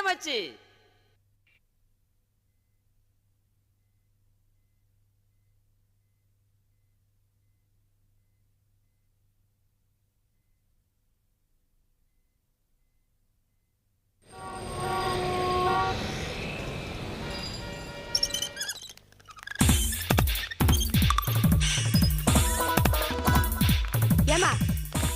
காமாட்சி. ஏமா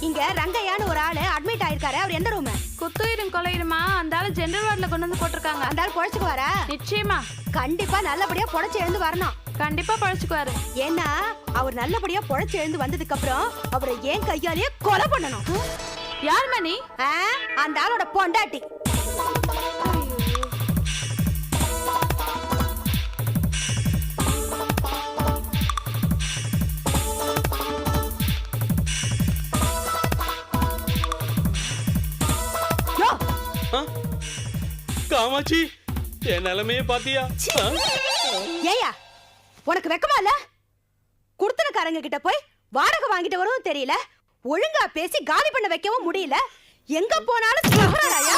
இங்க ரங்கையான்னு ஒரு ஆளு அட்மிட் ஆயிருக்காரு. அவர் எந்த ரூம்? குத்துயிரும் கொலையுமா அந்த ஆளு ஜெனரல் வார்டுல கொண்டு வந்து போட்டிருக்காங்க. அந்த ஆள் பொழைச்சுக்குவாரா? நிச்சயமா கண்டிப்பா நல்லபடியா பொழைச்சு எழுந்து வரணும். கண்டிப்பா பழச்சுக்குவாரு. ஏன்னா அவர் நல்லபடியா பொழைச்சு எழுந்து வந்ததுக்கு அப்புறம் அவரை ஏன் கையாலேயே கொலை பண்ணணும். யார் மணி? அந்த ஆளோட பொண்டாட்டி. காமாட்சி என் நிலைமையே பாத்தியா? ஏயா உனக்கு வெக்கமா இல்ல? குடுத்தனக்காரங்க கிட்ட போய் வாடகை வாங்கிட்டு வரவும் தெரியல, ஒழுங்கா பேசி காலி பண்ண வைக்கவும் முடியல. எங்க போனாலும் தகராறா?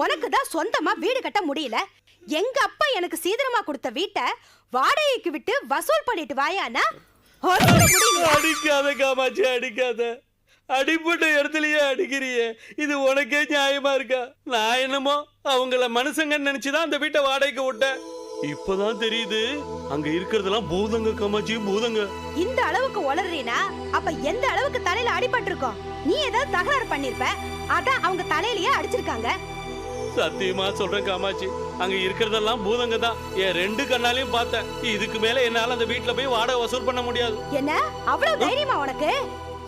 உனக்கு தான் சொந்தமா வீடு கட்ட முடியல. எங்க அப்பா எனக்கு சீதனமா கொடுத்த வீட்டை வாடகைக்கு விட்டு வசூல் பண்ணிட்டு வாயானா அடிக்காத காமாட்சி, அடிக்காத. அடிப்பட்ட இடத்துலயே அடிக்கிறியே, இது உனக்கே நியாயமா இருக்கா? நான் என்னமோ அவங்கள மனுஷங்கன்னு நினைச்சுதான் அந்த வீட்டை வாடகைக்கு விட்டேன். இப்பதான் தெரியுது அங்க இருக்கிறதெல்லாம் பூதங்க காமாட்சி, பூதங்க. இந்த அளவுக்கு உளறீனா அப்ப எந்த அளவுக்கு தலையில அடிபட்டு இருக்கோம்? நீ ஏதாவது தகராறு பண்ணிருப்ப, அதான் அவங்க தலையிலேயே அடிச்சிருக்காங்க. சத்தியமா சொல்றேன் காமாட்சி, அங்க இருக்கிறதெல்லாம் பூதங்க தான். என் 2 கண்ணாலையும் பார்த்தேன். இதுக்கு மேல என்னால அந்த வீட்டுல போய் வாடகை வசூல் பண்ண முடியாது. என்ன அவ்வளவு தைரியமா உனக்கு?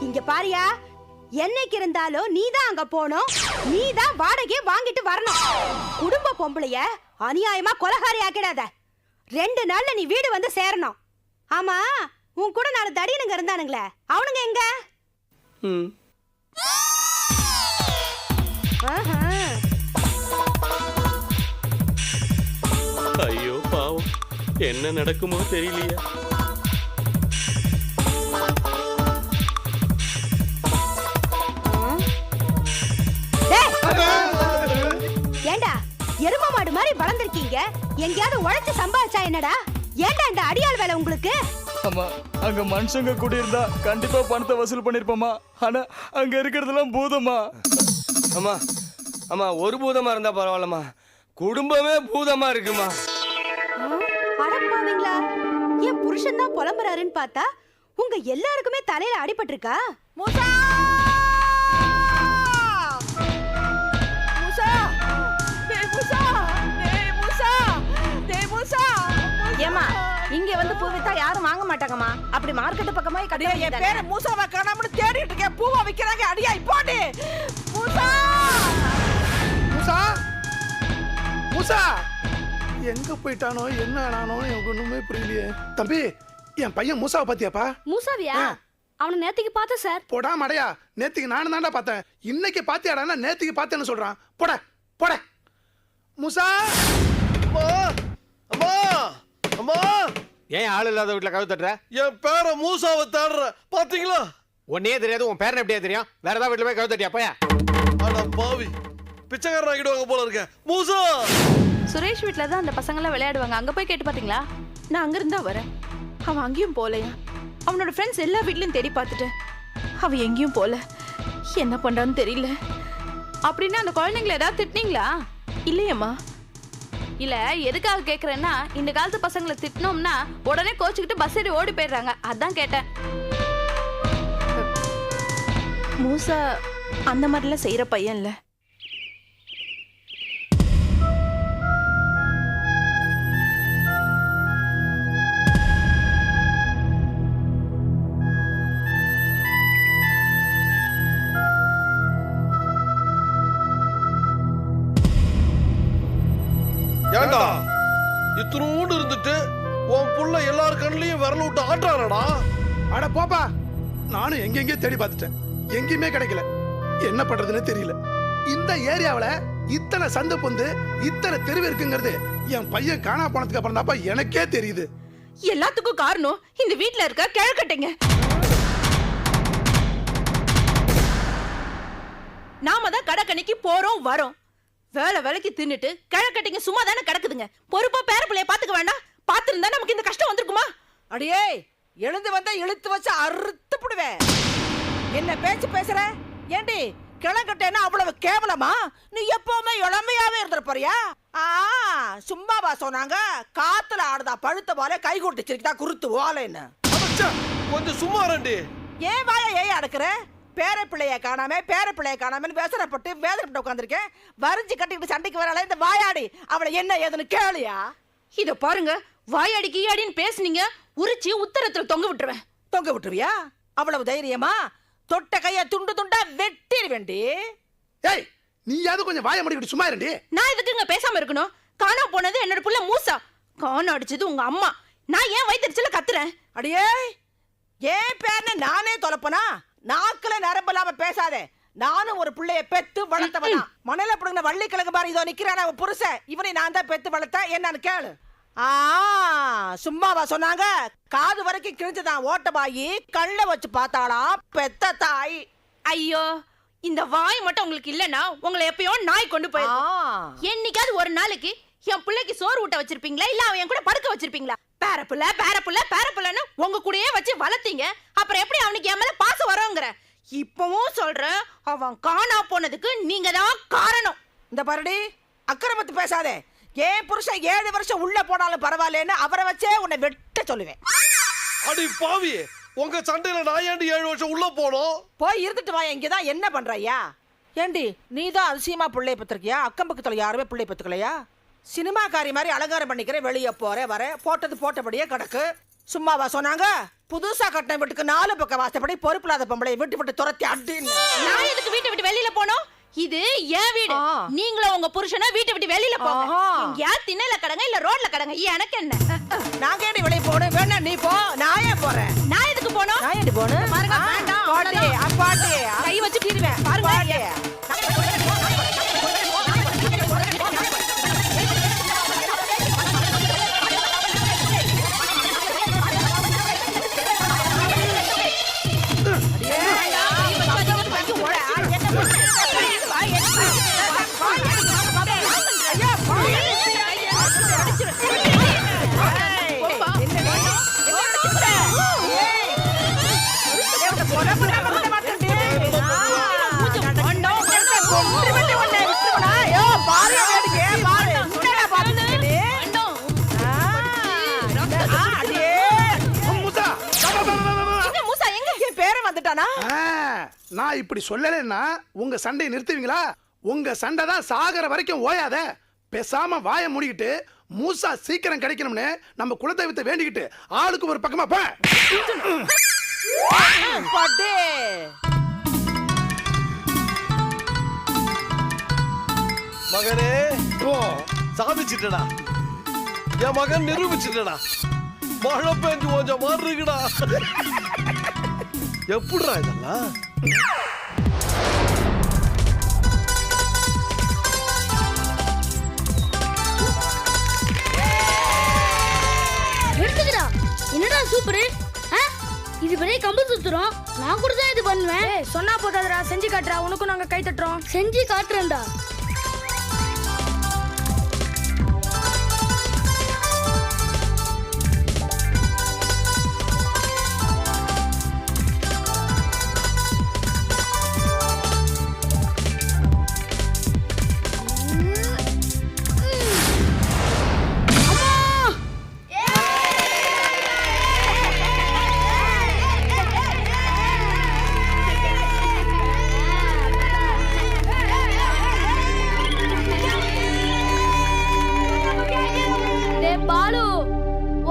இங்க பாரியா, என்னைக்கு இருந்தாலும் நீதான் அங்க போனோம், நீதான் வாடகையை வாங்கிட்டு வரணும். குடும்ப பொம்பளைய அநியாயமா கொலகாரி ஆக்கிடாத. 2 நாள்ல நீ வீடு வந்து சேரணும். ஆமா, உன் கூட 4 தடியனுங்க இருந்தானுங்களே, அவனுங்க எங்க? ஐயோ பாவம், என்ன நடக்குமோ தெரியலையா? ஏண்டா எரும மாடு மாதிரி வளர்ந்துருக்கீங்க, எங்கயாவது உழைச்சு சம்பாதிச்சா என்னடா? ஏண்டா இந்த அடியாள் வேலை உங்களுக்கு? அம்மா, அங்க மனுஷங்க கூடி இருந்தா கண்டிப்பா பணத்தை வசூல் பண்ணிருப்போமா. ஆனா அங்க இருக்கிறதெல்லாம் பூதமா. அம்மா அம்மா, ஒரு பூதமா இருந்தா பரவாயில்லம்மா, குடும்பமே பூதமா இருக்குமா. அடப்பாவீங்களா, என் புருஷன் தான் புலம்புறாருன்னு பார்த்தா உங்க எல்லாருக்குமே தலையில அடிபட்டு இருக்கா? மூசா! ஏமா இங்க வந்து பூ வித்தா யாரும் வாங்க மாட்டாங்கம்மா. அப்படி மார்க்கெட் பக்கமா கடையா என் பேரை மூசாவை காணாமனு தேடிட்டு இருக்கேன். பூவா விக்கிறாங்க, அடியா போடு. மூசா! மூசா! மூசா! எங்க போயிட்டானோ என்ன ஆனானோ எனக்கு ஒண்ணுமே புரியலையே. தம்பி, என் பையன் மூசாவை பாத்தியாப்பா? மூசாவியா? அவனை நேத்திக்கு பார்த்தேன் சார். போடா மடையா, நேத்திக்கு நானும் தான்டா பார்த்தேன். இன்னைக்கு பாத்தியாடா? நேத்திக்கு பார்த்தேன்னு சொல்றான். போட போட. மூசா! அம்மா அம்மா, ஏன் ஆள் இல்லாத வீட்டுல கதவு தட்டுற? என் பேரை மூசாவை தேடுற, பாத்தீங்களா? உன்னே தெரியாது, உன் பேரை எப்படியா தெரியும்? வேற ஏதாவது வீட்டுல போய் கதவு தட்டியா? போயா ஆனா பாவி, பிச்சைக்காரன் ஆகிடுவாங்க போல இருக்க. மூசா! சுரேஷ் வீட்டுல தான் அந்த பசங்க விளையாடுவாங்க, அங்க போய் கேட்டு பாத்தீங்களா? நான் அங்க இருந்தா வரேன். அவன் அங்கேயும் போலையா? அவனோட ஃப்ரெண்ட்ஸ் எல்லா வீட்லயும் தேடி பார்த்துட்டேன், அவன் எங்கேயும் போல. என்ன பண்றான்னு தெரியல. அப்படின்னா அந்த குழந்தைங்களை ஏதாவது திட்டினீங்களா? இல்லையம்மா. இல்ல எதுக்காக கேக்குறேன்னா, இந்த காலத்து பசங்களை திட்டினோம்னா உடனே கோச்சுக்கிட்டு பஸ் ஏறி ஓடி போயிடுறாங்க, அதான் கேட்டேன். மூசா அந்த மாதிரிலாம் செய்யற பையன் இல்ல. ஏண்டா இத்தனோடு இருந்துட்டு உன் புள்ள எல்லார் கண்ணிலையும் விரல விட்டு ஆட்டுறானடா? அட போப்பா, நானும் எங்கெங்கே தேடி பார்த்துட்டேன், எங்கேயுமே கிடைக்கல. என்ன பண்றதுன்னு தெரியல. இந்த ஏரியாவுல இத்தனை சந்து பொந்து இத்தனை தெருவு இருக்குங்கிறது என் பையன் காணா போனதுக்கு அப்புறம் தான்ப்பா எனக்கே தெரியுது. எல்லாத்துக்கும் காரணம் இந்த வீட்ல இருக்க கிழக்கட்டைங்க. நாம தான் கடக்கணிக்கு போறோம் வரோம். வேலை வேலைக்கு தின்னுட்டு கிழக்கட்டிங்க சும்மா தானே கிடக்குதுங்க. பொறுப்பா பேர பிள்ளைய பாத்துக்க வேண்டாம். பாத்துருந்தா நமக்கு இந்த கஷ்டம் வந்திருக்குமா? அடியே எழுந்து வந்தா இழுத்து வச்சு அறுத்து புடுவேன். என்ன பேச்சு பேசுற? ஏண்டி கிழக்கட்டேன்னா அவ்வளவு கேவலமா? நீ எப்பவுமே இளமையாவே இருந்துற போறியா? சும்மாவா சொன்னாங்க? காத்துல ஆடுதா பழுத்த போல கை கொட்டுச்சிருக்கா குருத்து ஓலைன்னு. கொஞ்சம் சும்மா ரெண்டி. ஏன் வாய ஏன் அடக்குற? பேர பிள்ளைய காணாமன்னு பேசப்பட்டு வேதனைப்பட்டு உட்காந்துருக்கேன். வரிஞ்சு கட்டிக்கிட்டு சண்டைக்கு வராள இந்த வாயாடி, அவளை என்ன ஏதுன்னு கேளியா? இத பாருங்க, வாயாடி கீயாடின்னு பேசுனீங்க, உரிச்சு உத்தரத்துல தொங்க விட்டுருவேன். தொங்க விட்டுருவியா? அவ்வளவு தைரியமா? தொட்ட கைய துண்டு துண்டா வெட்டிடுவேண்டி. ஏய் நீயாவது கொஞ்சம் வாய முடிக்கிட்டு சும்மா இருண்டி. நான் எதுக்குங்க பேசாம இருக்கணும்? காணா போனது என்னோட புள்ள மூசா, காணா அடிச்சது உங்க அம்மா. நான் ஏன் வயிற்றுல கத்துறேன்? அடியே ஏன் பேர்னு நானே தொலைப்பனா? நாக்குல நரம்பலாம பேசாதே. நானும் ஒரு பிள்ளைய பெத்து வளர்த்தவனா. மணல புடுங்கின வள்ளி கிழங்கு பாரு இதோ நிக்கிறான அவன் புருஷன். இவனை நான் தான் பெத்து வளர்த்தேன். என்னன்னு கேளு. சும்மாவா சொன்னாங்க? காது வரைக்கும் கிழிஞ்சுதான் ஓட்டமாயி கல்ல வச்சு பார்த்தாலாம் பெத்த தாய். ஐயோ, இந்த வாய் மட்டும் உங்களுக்கு இல்லனா உங்களை எப்பயோ நாய் கொண்டு போயிடும். என்னைக்காவது ஒரு நாளைக்கு என் பிள்ளைக்கு சோறு ஊட்ட வச்சிருப்பீங்களா? இல்ல அவன் என் கூட படுக்க வச்சிருப்பீங்களா? பேரப்புள்ளன்னு உங்க கூடயே வச்சு வளர்த்தீங்க. அப்புறம் எப்படி அவனுக்கு என் மேல பாசம் வரும்ங்கற? இப்பவும் சொல்றேன், அவன் காணா போனதுக்கு நீங்க தான் காரணம். இந்த பாருடி, அக்கிரமத்து பேசாதே. ஏன் புருஷன் 7 வருஷம் உள்ள போனாலும் பரவாயில்லன்னு அவரை வச்சே உன்னை வெட்ட சொல்லுவேன். அடி பாவி, உங்க சண்டையில நான் ஏண்டி 7 வருஷம் உள்ள போனோம்? போய் இருந்துட்டு வா. இங்கதான் என்ன பண்றையா? ஏண்டி நீதான் அதிசயமா பிள்ளைய பத்திருக்கியா? அக்கம் பக்கத்துல யாருமே பிள்ளை பத்துக்கலையா? சினிமாக்காரி மாதிரி அலங்காரம் பண்ணிக்கிற, வெளியே போற வர போட்டது போட்டபடியே கிடக்கு. சும்மாவா சொன்னாங்க? புதுசா கட்டின வீட்டுக்கு 4 பக்கம் வாசப்படி பொறுப்பில்லாத பொம்பளை விட்டு விட்டு துரத்தி அடின்னு. நான் எதுக்கு வீட்டை விட்டு வெளியில போனோம்? இது என் வீடு. நீங்களும் உங்க புருஷனா வீட்டை விட்டு வெளியில போங்க. எங்கயா திண்ணையில கடங்க இல்ல ரோட்ல கடங்க, எனக்கு என்ன? நான் கேடி வெளியே போடு. வேணா நீ போ, நான் ஏன் போறேன்? நான் எதுக்கு போனோம்? நான் ஏடி போனேன்? பாருங்க, வேண்டாம். பாட்டி அப்பாட்டி கை வச்சு தீருவேன் பாருங்க. நான் இப்படி சொல்லலைன்னா உங்க சண்டையை நிறுத்துவீங்களா? உங்க சண்டை தான் சாகர வரைக்கும் ஓயாத. பேசாம வாயை மூடிக்கிட்டு மூசா சீக்கிரம் கிடைக்கணும்னு நம்ம குலதெய்வத்தை வேண்டிக்கிட்டு ஆளுக்கு ஒரு பக்கமா போ. மகனே, சாதிச்சிட்டடா. என் மகன் நிரூபிச்சிட்டடா. மழை பெஞ்சு கொஞ்சம் மாறி இருக்குடா. எப்படிடா இதெல்லாம்? எடுத்துக்கடா. என்னடா சூப்பர். இது பெரிய கம்பு சுத்துறோம். நான் கூட தான் இது பண்ணுவேன். சொன்னா போதாதடா, செஞ்சு காட்டுறா. உனக்கும் நாங்க கை தட்டுறோம். செஞ்சு காட்டுறேன்டா.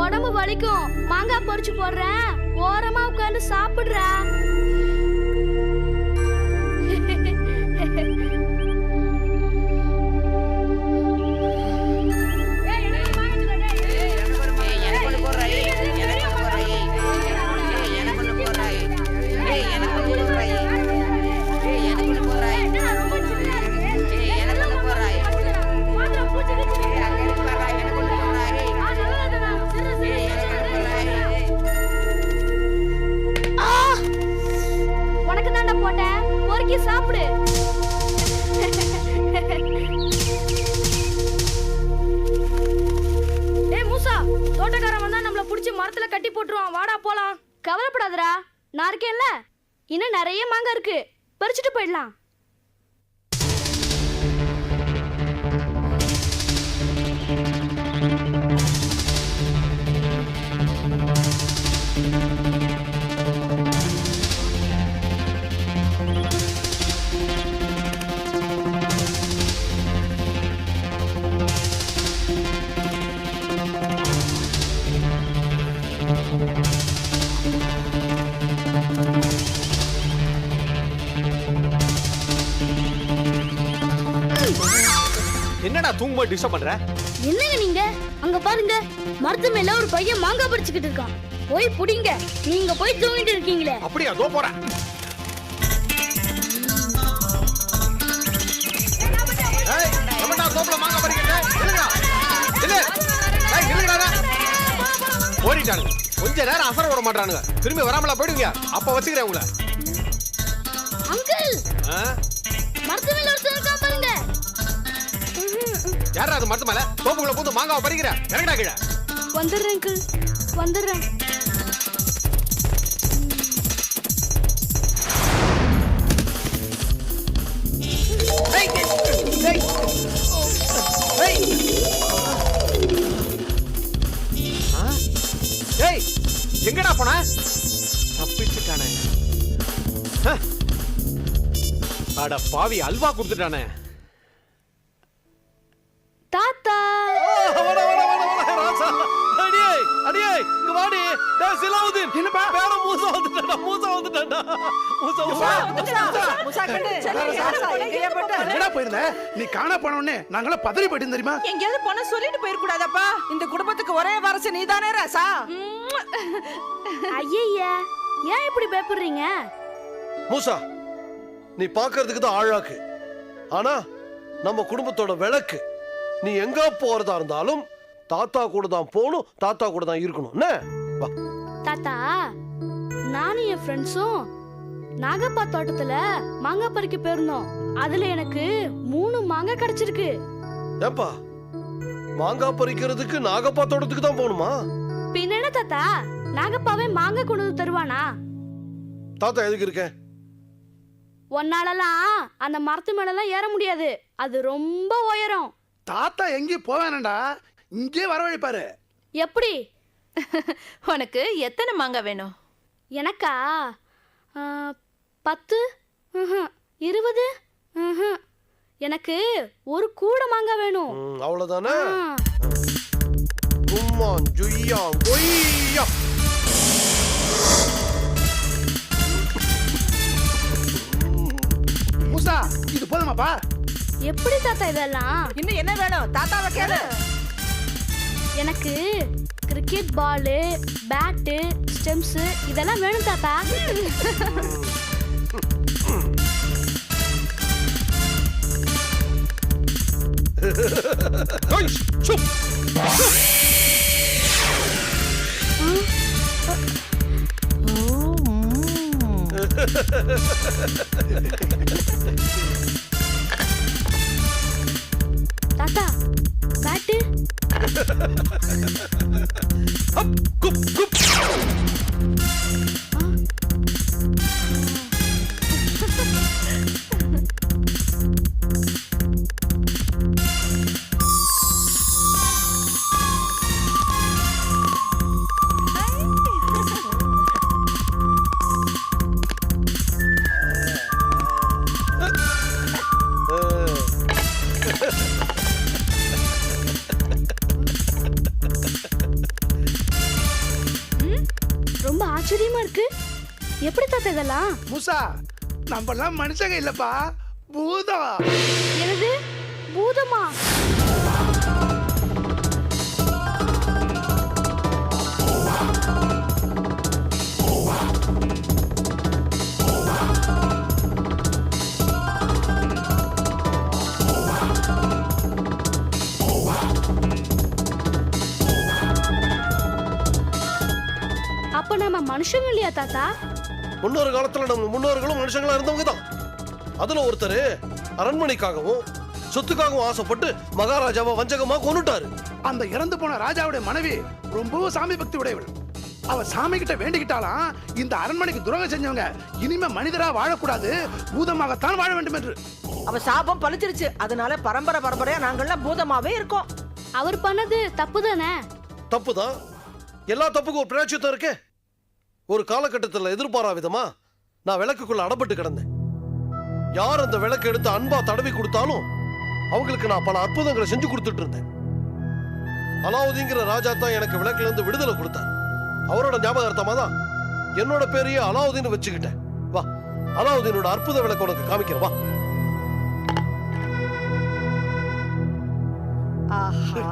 உடம்பு வலிக்கும். மாங்காய் பறிச்சு போடுறேன், ஓரமா உட்கார்ந்து சாப்பிடுறா. சாப்பிடு. தோட்டக்காரன் வந்தா நம்மள புடிச்சு மரத்துல கட்டி போட்டுருவான். வாடா போலாம். கவலைப்படாதடா, நான் இருக்கேன்ல. இன்னும் நிறைய மாங்காய் இருக்கு, பறிச்சுட்டு போயிடலாம். என்னடா தூங்கும்போது டிஸ்டர்ப் பண்ற? என்னங்க நீங்க? அங்க பாருங்க, மரத்து மேல ஒரு பையன் மாங்காய் பறிச்சுக்கிட்டு இருக்கான். போய் புடிங்க. நீங்க போய் தூங்கிட்டு இருக்கீங்களே. அப்படியா? தோ போறேன். ஏய், எவன்டா தோப்புல மாங்காய் பறிக்கிறே? நில்லுடா. நில்லு. ஏய், நில்லுடா. ஓடிட்டானுங்க. கொஞ்ச நேரம் அசர விட மாட்டானுங்க. திரும்பி வராமல போயிடுங்க. அப்ப வச்சுக்கிறேன் உங்களை. அங்கிள், மரத்து மேல ஒருத்தன் இருக்கான் பாருங்க. யாரா அது மரத்து மேல தோப்புக்குள்ள பூந்து மாங்காவை பறிக்கிற? இறங்கடா கீழே. வந்துடுறேன் அங்கிள், வந்துடுறேன். ஏய், எங்கடா போன? தப்பிச்சுட்டானே. அட பாவி, அல்வா கொடுத்துட்டானே. தாத்தா, என்னப்பா? என்னடா போயிருந்த? நீ காணா போனோடனே நாங்கள பதறி போயிட்டு தெரியுமா? எங்கேயாவது போனா சொல்லிட்டு போயிடக்கூடாதப்பா. இந்த குடும்பத்துக்கு ஒரே வாரசு நீதானே ராசா. ஐயா, ஏன் இப்படி பயப்படுறீங்க? மூசா, நீ பாக்குறதுக்கு தான் ஆழாக்கு, ஆனா நம்ம குடும்பத்தோட விளக்கு. நீ எங்க போறதா இருந்தாலும் தாத்தா கூட தான் போகணும், தாத்தா கூட தான் இருக்கணும். என்ன? வா. தாத்தா, நானும் என் ஃப்ரெண்ட்ஸும் நாகப்பா தோட்டத்துல மாங்காய் பறிக்க போயிருந்தோம். அதுல எனக்கு 3 மாங்காய் கிடைச்சிருக்கு. ஏப்பா, மாங்காய் பறிக்கிறதுக்கு நாகப்பா தோட்டத்துக்கு தான் போகணுமா? பின்ன என்ன தாத்தா, நாகப்பாவே மாங்காய் கொண்டு வந்து தருவானா? தாத்தா எதுக்கு இருக்க? ஒன்னாலலாம் அந்த மரத்து மேலலாம் ஏற முடியாது, அது ரொம்ப உயரம். தாத்தா எங்கேயும் போவேனடா, இங்கே வரவழைப்பாரு. எப்படி? உனக்கு எத்தனை மாங்காய் வேணும்? எனக்கா 10, 20. எனக்கு ஒரு கூட மாங்காய் வேணும். அவ்வளவுதானே? கும்மான் ஜுய்யா கொய்யா. மூசா, இது போதுமாப்பா? எப்படி தாத்தா இதெல்லாம்? இன்னும் என்ன வேணும்? தாத்தாவை கேளு. எனக்கு கிரிக்கெட் பாலு, பேட்டு, ஸ்டெம்ஸ் இதெல்லாம் வேணும் தாத்தா. தாத்தா, பேட்டு. ரொம்ப ஆச்சரியமா இருக்கு. எப்படி தாத்தா இதெல்லாம்? மூசா, நம்மலாம் மனுஷங்க இல்லப்பா, பூதம். என்னது, பூதமா? அப்ப நம்ம மனுஷங்க இல்லையா தாத்தா? முன்னொரு காலத்துல நம்ம முன்னோர்களும் மனுஷங்களா இருந்தவங்க தான். அதுல ஒருத்தர் அரண்மனைக்காகவும் சொத்துக்காகவும் ஆசைப்பட்டு மகாராஜாவை வஞ்சகமா கொன்னுட்டாரு. அந்த இறந்து போன ராஜாவுடைய மனைவி ரொம்பவும் சாமி பக்தி உடையவள். அவ சாமி கிட்ட வேண்டிக்கிட்டாலாம், இந்த அரண்மனைக்கு துரோகம் செஞ்சவங்க இனிமே மனிதரா வாழக்கூடாது, பூதமாகத்தான் வாழ வேண்டும் என்று. அவ சாபம் பழிச்சிருச்சு. அதனால பரம்பரை பரம்பரையா நாங்கெல்லாம் பூதமாவே இருக்கோம். அவர் பண்ணது தப்பு தானே? தப்புதான். எல்லா தப்புக்கும் ஒரு பிராயச்சித்தம் இருக்கு. ஒரு காலகட்டத்தில் எதிர்பாரா விதமா நான் விளக்குக்குள்ள அடப்பட்டு கிடந்தேன். யார் அந்த விளக்கு எடுத்து அன்பா தடவி கொடுத்தாலும் அவங்களுக்கு நான் பல அற்புதங்களை செஞ்சு கொடுத்துட்டு இருந்தேன். அலாவுதீங்கிற ராஜா தான் எனக்கு விளக்குல இருந்து விடுதலை கொடுத்தார். அவரோட ஞாபகார்த்தமா தான் என்னோட பேரையே அலாவுதீன் வச்சுக்கிட்டேன். வா, அலாவுதீனோட அற்புத விளக்கு உனக்கு காமிக்கிறேன், வா. ஆஹா.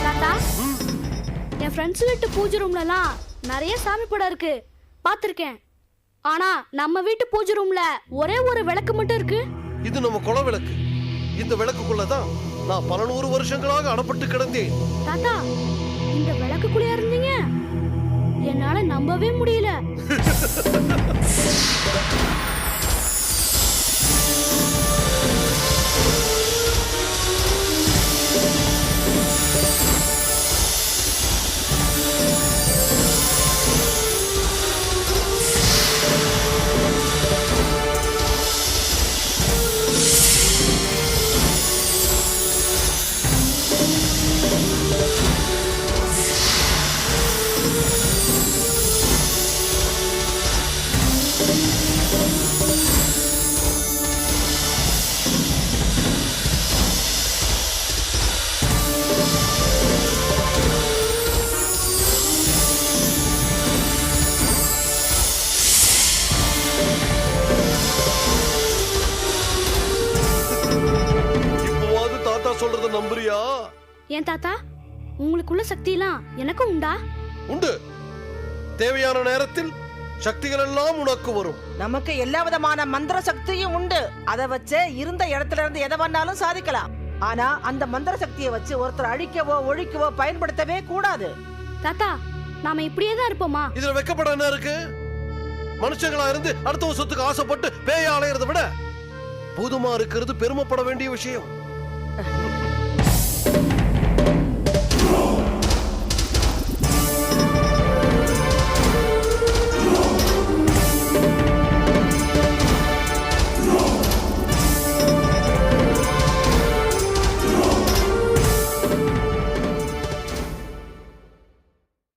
தாத்தா, என் ஃப்ரெண்ட்ஸ் வீட்டு பூஜை ரூம்லலாம் நிறைய சாமி படம் இருக்கு, பார்த்திருக்கேன். ஆனா நம்ம வீட்டு பூஜை ரூம்ல ஒரே ஒரு விளக்கு மட்டும் இருக்கு. இது நம்ம குல விளக்கு. இந்த விளக்குக்குள்ளதான் நான் 100 வருஷங்களாக அடப்பட்டு கிடந்தேன். தாத்தா, இந்த விளக்குக்குள்ளே இருந்தீங்க? என்னால நம்பவே முடியல. சொல்றத நம்புறியா? ஏன் தாத்தா, உங்களுக்குள்ள சக்தியெல்லாம் எனக்கும் உண்டா? உண்டு. தேவையான நேரத்தில் சக்திகள் எல்லாம் உனக்கு வரும். நமக்கு எல்லா விதமான மந்திர சக்தியும் உண்டு. அதை வச்சு இருந்த இடத்துல இருந்து எதை வேணாலும் சாதிக்கலாம். ஆனா அந்த மந்திர சக்தியை வச்சு ஒருத்தர் அழிக்கவோ ஒழிக்கவோ பயன்படுத்தவே கூடாது. தாத்தா, நாம இப்படியே தான் இருப்போமா? இதுல வெக்கப்பட என்ன இருக்கு? மனுஷங்களா இருந்து அடுத்த சொத்துக்கு ஆசைப்பட்டு பேய அலையறதை விட பூதமா இருக்கிறது பெருமைப்பட வேண்டிய விஷயம்.